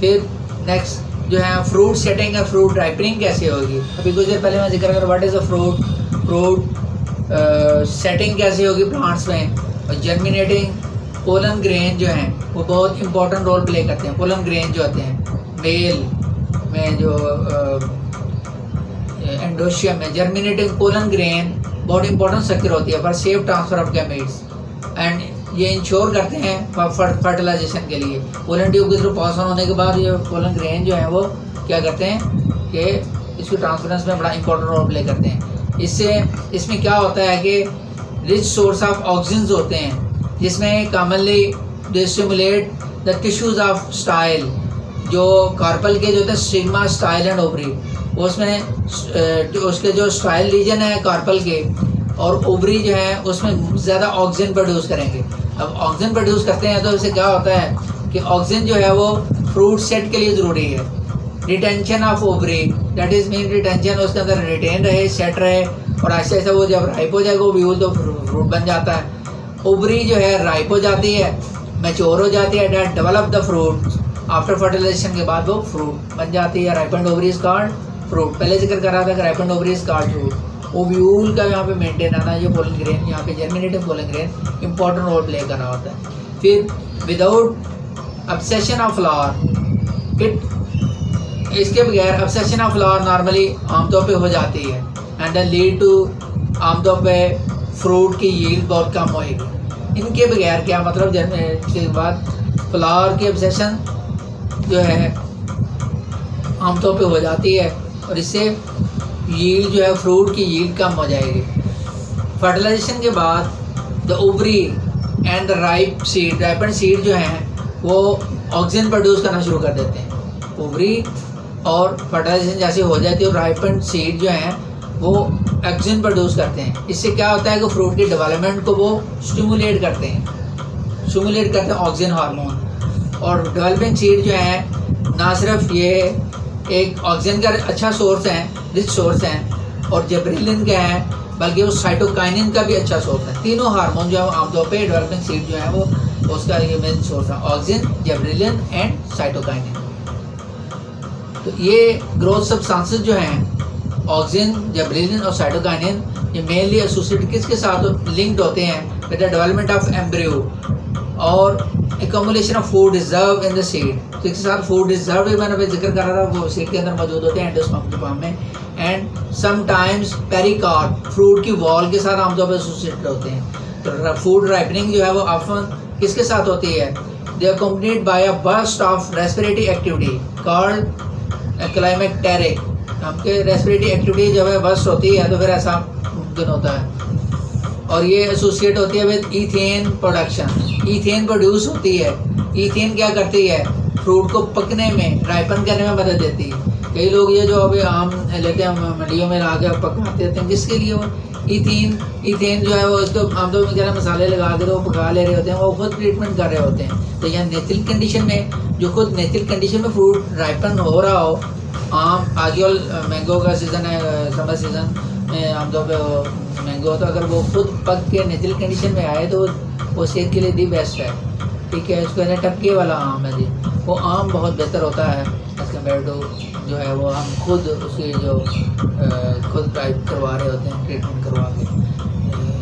फिर नेक्स्ट जो है फ्रूट सेटिंग है, फ्रूट राइपनिंग कैसे होगी। अभी कुछ देर पहले मैं जिक्र कर what is a fruit setting कैसे होगी प्लांट्स में। और जर्मिनेटिंग पोलन ग्रेन जो हैं वो बहुत इंपॉर्टेंट रोल प्ले करते हैं। पोलन ग्रेन जो होते हैं मेल में जो एंडोशियम में जर्मिनेटिंग पोलन ग्रेन बहुत इंपॉर्टेंट स्ट्रक्चर होती है for safe transfer of gametes and ये इंश्योर करते हैं फर्टिलाइजेशन के लिए। पोलन ट्यूब के थ्रू पास ऑन होने के बाद ये पोलन ग्रेन जो है वो क्या करते हैं कि इसकी ट्रांसफरेंस में बड़ा इंपॉर्टेंट रोल प्ले करते हैं। इसमें क्या होता है कि रिच सोर्स ऑफ ऑक्सीजन होते हैं जिसमें commonly they stimulate the tissues of style. जो कार्पल के जो होते हैं स्टिग्मा, स्टाइल एंड ओवरी, उसमें उसके जो स्टाइल रीजन है कार्पल के और ओवरी जो है उसमें ज़्यादा ऑक्सीजन प्रोड्यूस करेंगे। अब ऑक्सीजन प्रोड्यूस करते हैं तो इससे क्या होता है कि ऑक्सीजन जो है वो फ्रूट सेट के लिए ज़रूरी है। Retention of ovary that is mean retention, उसके अंदर रिटेन रहे, सेट रहे और ऐसे ऐसे वो जब राइप हो जाएगा वो व्यूल तो फ्रूट बन जाता है। ओवरी जो है राइप हो जाती है, मैच्योर हो जाती है, that develop the fruit after fertilisation के बाद वो फ्रूट बन जाती है। Ripened ovary is called fruit. पहले जिक्र कर रहा था कि ripened ovary is called fruit. Ovule का यहाँ पे मेंटेन आना, ये पोलन ग्रेन यहाँ पे germinating pollen grain important role play कर रहा होता है। फिर विदाउट अब्सेशन ऑफ फ्लावर इसके बगैर अब्सेशन ऑफ फ्लावर नॉर्मली आमतौर पे हो जाती है एंड लीड टू आमतौर पे फ्रूट की यील्ड बहुत कम होएगी। इनके बगैर क्या मतलब जर्मिनेशन के बाद फ्लावर की अब्सेशन जो है आमतौर पे हो जाती है और इससे यील्ड जो है फ्रूट की यील्ड कम हो जाएगी। फर्टिलाइजेशन के बाद the ovary and the ripened seed जो हैं वो ऑक्सीजन प्रोड्यूस करना शुरू कर देते हैं। ओवरी और फर्टिलाइजेशन जैसे हो जाती है और राइपेंड सीड जो हैं वो ऑक्सीजन प्रोड्यूस करते हैं। इससे क्या होता है कि फ्रूट की डेवलपमेंट को वो स्टिमुलेट करते हैं ऑक्सीजन हार्मोन। और डेवलपिंग सीड जो है ना सिर्फ ये एक ऑक्सीजन का अच्छा सोर्स है, रिच सोर्स हैं और जिबरेलिन का है, बल्कि वो साइटोकाइनिन का भी अच्छा सोर्स है। तीनों हार्मोन जो है आमतौर पे डेवलपिंग सीड जो है वो उसका ये मेन सोर्स है, ऑक्सीजन, जिबरेलिन एंड साइटोकाइनिन। तो ये ग्रोथ सब्सटेंसेस जो हैं ऑक्सीजन, जिबरेलिन और साइटोकाइनिन ये मेनली एसोसिएटेड किसके साथ लिंक्ड होते हैं with the development of embryo और accumulation of food reserve in the seed. तो इसके साथ फूड रिजर्व भी मैंने जिक्र कर रहा था, वो सीड के अंदर मौजूद होते हैं एंडोस्पर्म के फॉर्म में। एंड समटाइम्स पेरिकार्प फ्रूट की वॉल के साथ आमतौर पर एसोसिएटेड होते हैं। तो फूड राइपनिंग जो है वो ऑफन किसके साथ होती है, they are accompanied by a burst of respiratory activity called climacteric. आपके रेस्पिरेटरी एक्टिविटी जब है बर्स्ट होती है तो फिर ऐसा मुमकिन होता है। और ये एसोसिएट होती है with ethane production. Ethane produce होती है। ईथेन क्या करती है, फ्रूट को पकने में, राइपन करने में मदद देती है। कई लोग ये जो अभी आम लेते हैं मंडियों में ला के पकाते रहते हैं, जिसके लिए वो ईथेन जो है वो इसको आमतौर में क्या मसाले लगा के तो वो पका ले रहे होते हैं, वो खुद ट्रीटमेंट कर रहे होते हैं। तो यहाँ नेचुरल कंडीशन में जो खुद नेचुरल कंडीशन में फ्रूट राइपन हो रहा हो, आम आजकल मैंगो का सीज़न है, समर सीज़न में आमतौर पे मैंगो, तो अगर वो खुद पक के नेचुरल कंडीशन में आए तो वो सेहत के लिए दी बेस्ट है। ठीक है, उसको टपके वाला आम है जी, वो आम बहुत बेहतर होता है एज कम्पेयर टू जो है वो हम खुद उसकी जो खुद राइप करवा रहे होते हैं ट्रीटमेंट करवा के।